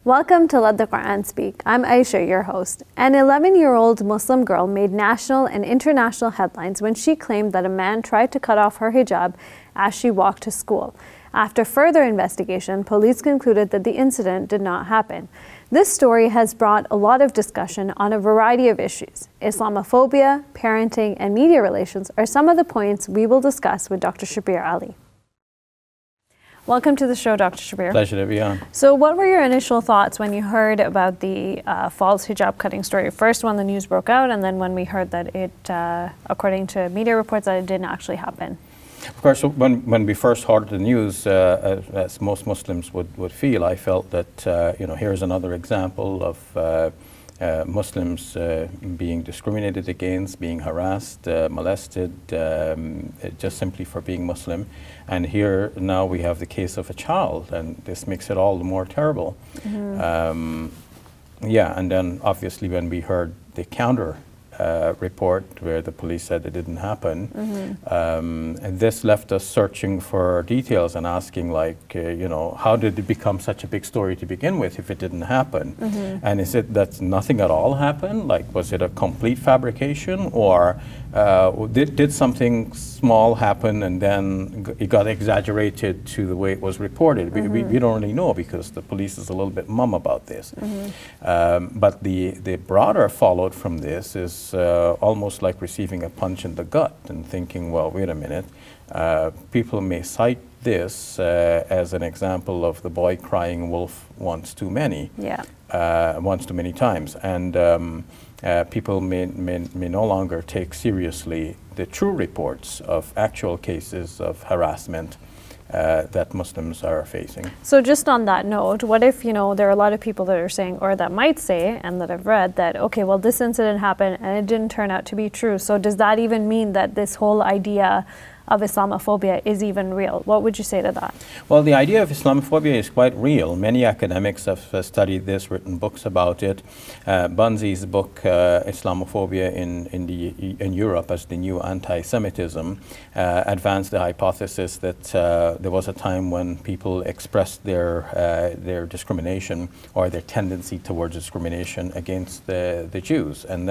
Welcome to Let the Quran Speak. I'm Aisha, your host. An 11-year-old Muslim girl made national and international headlines when she claimed that a man tried to cut off her hijab as she walked to school. After further investigation, police concluded that the incident did not happen. This story has brought a lot of discussion on a variety of issues. Islamophobia, parenting, and media relations are some of the points we will discuss with Dr. Shabir Ali. Welcome to the show, Dr. Shabir. Pleasure to be on. So what were your initial thoughts when you heard about the false hijab cutting story? First when the news broke out, and then when we heard that it, according to media reports, that it didn't actually happen? Of course, when we first heard the news, as most Muslims would feel, I felt that, here's another example of Muslims being discriminated against, being harassed, molested, just simply for being Muslim. And here now we have the case of a child, and this makes it all the more terrible. Mm-hmm. And then obviously when we heard the counter report where the police said it didn't happen, mm-hmm. And this left us searching for details and asking, like, how did it become such a big story to begin with if it didn't happen? Mm-hmm. And is it that nothing at all happened? Like, was it a complete fabrication, or did something small happen and then it got exaggerated to the way it was reported? Mm-hmm. We don't really know, because the police is a little bit mum about this. Mm-hmm. But the broader fallout from this is almost like receiving a punch in the gut and thinking, well, wait a minute, people may cite this as an example of the boy crying wolf once too many, once too many times, and people may no longer take seriously the true reports of actual cases of harassment that Muslims are facing. So just on that note, what if, there are a lot of people that are saying, or that might say, and that I've read, that, okay, well, this incident happened and it didn't turn out to be true. So does that even mean that this whole idea of Islamophobia is even real? What would you say to that? Well, the idea of Islamophobia is quite real. Many academics have studied this, written books about it. Bunzi's book, Islamophobia in Europe as the New Anti-Semitism, advanced the hypothesis that there was a time when people expressed their discrimination, or their tendency towards discrimination against the Jews. And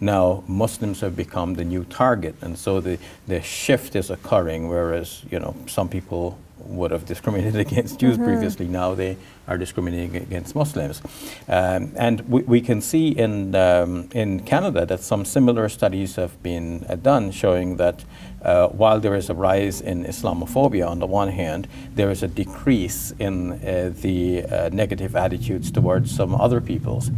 now Muslims have become the new target. And so the shift is occurring, whereas some people would have discriminated against Jews mm-hmm. previously. Now they are discriminating against Muslims, and we can see in Canada that some similar studies have been done, showing that while there is a rise in Islamophobia on the one hand, there is a decrease in the negative attitudes towards some other peoples.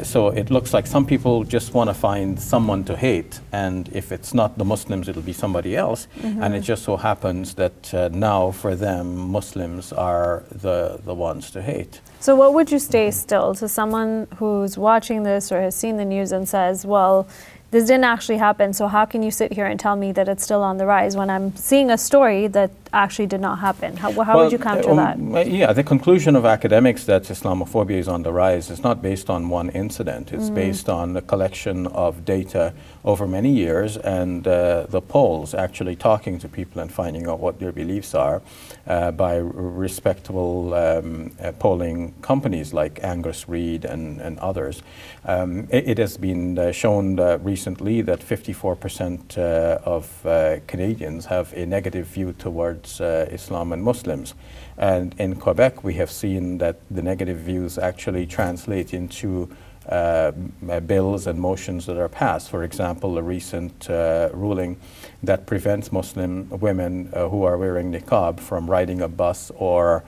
So it looks like some people just want to find someone to hate, and if it's not the Muslims, it'll be somebody else. Mm-hmm. And it just so happens that now for them, Muslims are the ones to hate. So what would you say still to someone who's watching this or has seen the news and says, well, this didn't actually happen, so how can you sit here and tell me that it's still on the rise when I'm seeing a story that actually did not happen? How would you counter that? Yeah, the conclusion of academics that Islamophobia is on the rise is not based on one incident. It's mm-hmm. based on a collection of data over many years, and the polls, actually talking to people and finding out what their beliefs are by respectable polling companies like Angus Reid and others. It has been shown recently that 54% of Canadians have a negative view towards Islam and Muslims. And in Quebec, we have seen that the negative views actually translate into bills and motions that are passed. For example, a recent ruling that prevents Muslim women who are wearing niqab from riding a bus or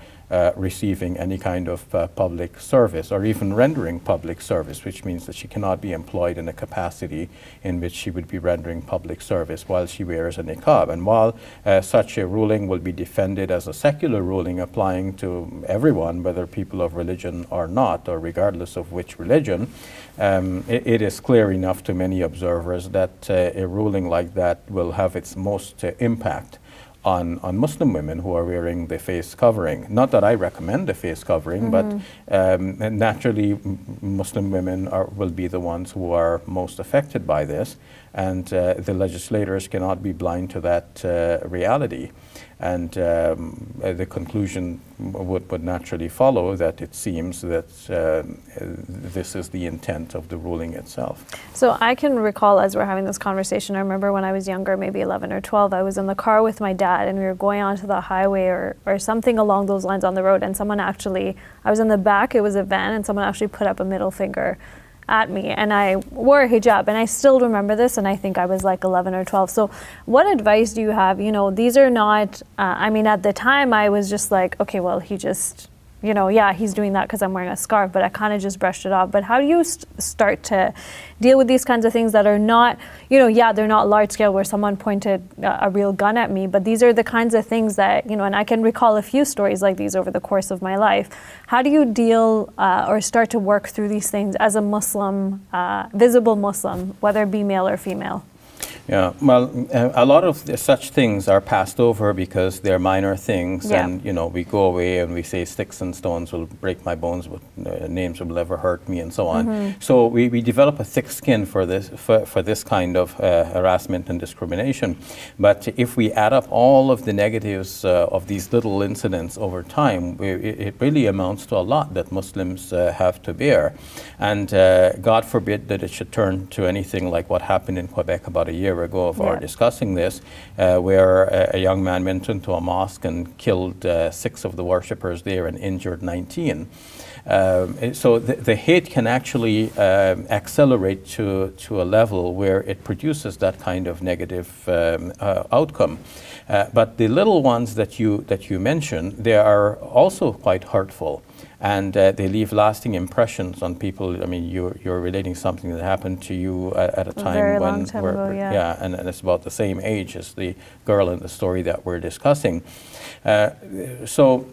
receiving any kind of public service, or even rendering public service, which means that she cannot be employed in a capacity in which she would be rendering public service while she wears a niqab. And while such a ruling will be defended as a secular ruling applying to everyone, whether people of religion or not, or regardless of which religion, it is clear enough to many observers that a ruling like that will have its most impact on Muslim women who are wearing the face covering. Not that I recommend the face covering, mm-hmm. but naturally Muslim women will be the ones who are most affected by this. and the legislators cannot be blind to that reality. And the conclusion would naturally follow that it seems that this is the intent of the ruling itself. So I can recall, as we're having this conversation, I remember when I was younger, maybe 11 or 12, I was in the car with my dad and we were going onto the highway or something along those lines on the road, and someone actually, I was in the back, it was a van, and someone actually put up a middle finger at me, and I wore a hijab, and I still remember this, and I think I was like 11 or 12. So what advice do you have? You know, these are not, I mean, at the time I was just like, okay, well, he just, you know, yeah, he's doing that because I'm wearing a scarf, but I kind of just brushed it off. But how do you start to deal with these kinds of things that are not, you know, yeah, they're not large scale where someone pointed a real gun at me, but these are the kinds of things that, you know, and I can recall a few stories like these over the course of my life. How do you deal or start to work through these things as a Muslim, visible Muslim, whether it be male or female? Yeah, well, a lot of such things are passed over because they're minor things, Yeah. and you know, we go away and we say sticks and stones will break my bones, but names will never hurt me, and so on. So we develop a thick skin for this kind of harassment and discrimination. But if we add up all of the negatives of these little incidents over time, it really amounts to a lot that Muslims have to bear. And God forbid that it should turn to anything like what happened in Quebec about a year ago of our discussing this, where a young man went into a mosque and killed 6 of the worshippers there and injured 19. So the hate can actually accelerate to a level where it produces that kind of negative outcome. But the little ones that you mentioned, they are also quite hurtful. And they leave lasting impressions on people. I mean, you're relating something that happened to you at a time very when long time ago, yeah. and it's about the same age as the girl in the story that we're discussing. So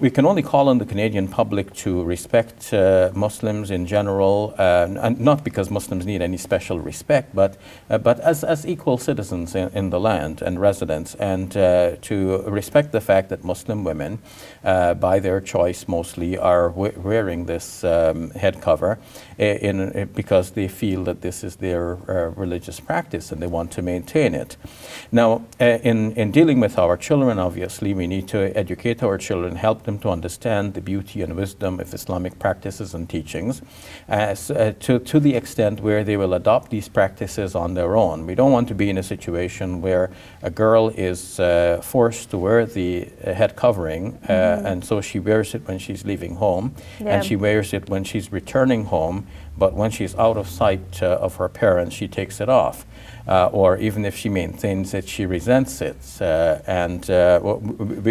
we can only call on the Canadian public to respect Muslims in general, and not because Muslims need any special respect, but as equal citizens in the land and residents, and to respect the fact that Muslim women, by their choice mostly, are wearing this head cover because they feel that this is their religious practice and they want to maintain it. Now, in dealing with our children, obviously, we need to educate our children, help them to understand the beauty and wisdom of Islamic practices and teachings, to the extent where they will adopt these practices on their own. We don't want to be in a situation where a girl is forced to wear the head covering, and so she wears it when she's leaving home, and she wears it when she's returning home, but when she's out of sight of her parents, she takes it off. Or even if she maintains it, she resents it.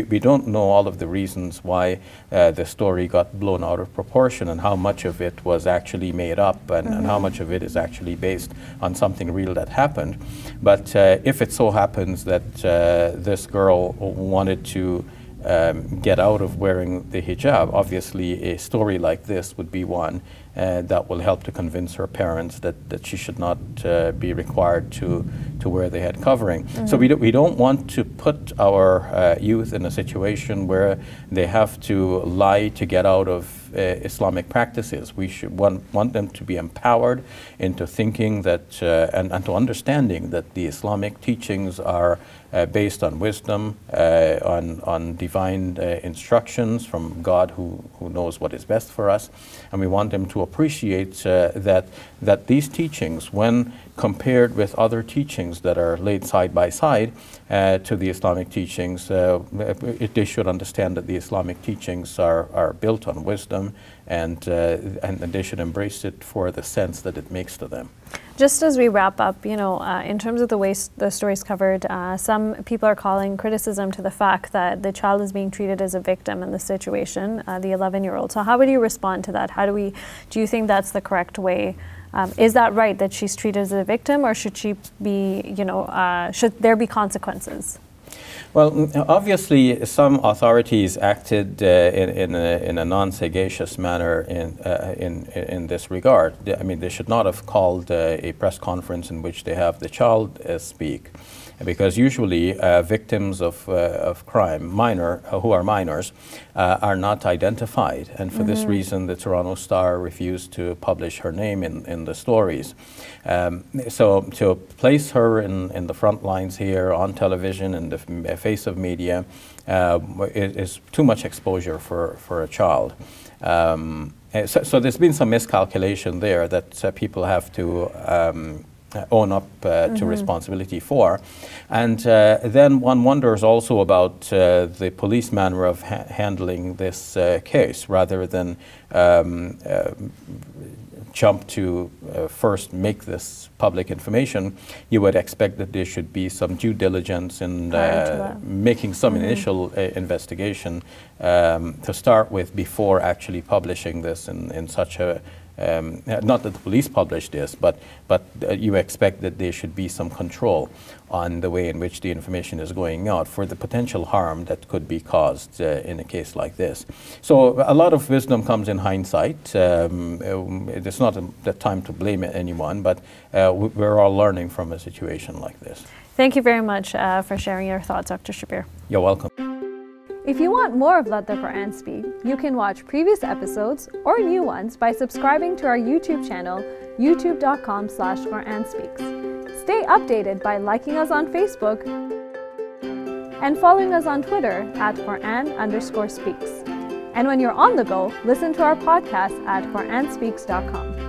We don't know all of the reasons why the story got blown out of proportion and how much of it was actually made up and how much of it is actually based on something real that happened. But if it so happens that this girl wanted to get out of wearing the hijab, obviously a story like this would be one that will help to convince her parents that she should not be required to wear the head covering. So we don't want to put our youth in a situation where they have to lie to get out of Islamic practices. We should want them to be empowered into thinking that and to understanding that the Islamic teachings are based on wisdom, on divine instructions from God who knows what is best for us. And we want them to appreciate that these teachings, when compared with other teachings that are laid side by side to the Islamic teachings, they should understand that the Islamic teachings are built on wisdom, and they should embrace it for the sense that it makes to them. Just as we wrap up, you know, in terms of the way the story's covered, some people are calling criticism to the fact that the child is being treated as a victim in the situation, the 11-year-old. So how would you respond to that? Do you think that's the correct way? Is that right, that she's treated as a victim, or should she be, you know, should there be consequences? Well, obviously, some authorities acted in a non-sagacious manner in this regard. I mean, they should not have called a press conference in which they have the child speak. because usually victims of crime, who are minors, are not identified, and for this reason the Toronto Star refused to publish her name in the stories. So to place her in the front lines here on television, in the face of media, is too much exposure for a child. So there's been some miscalculation there that people have to own up to responsibility for. And then one wonders also about the police manner of handling this case, rather than jump to first make this public information. You would expect that there should be some due diligence in making some initial investigation to start with before actually publishing this in such a not that the police publish this, but you expect that there should be some control on the way in which the information is going out for the potential harm that could be caused in a case like this. So a lot of wisdom comes in hindsight. It's not the time to blame anyone, but we're all learning from a situation like this. Thank you very much for sharing your thoughts, Dr. Shabir. You're welcome. If you want more of Let the Quran Speak, you can watch previous episodes or new ones by subscribing to our YouTube channel, youtube.com/QuranSpeaks. Stay updated by liking us on Facebook and following us on Twitter @Quran_speaks. And when you're on the go, listen to our podcast at QuranSpeaks.com.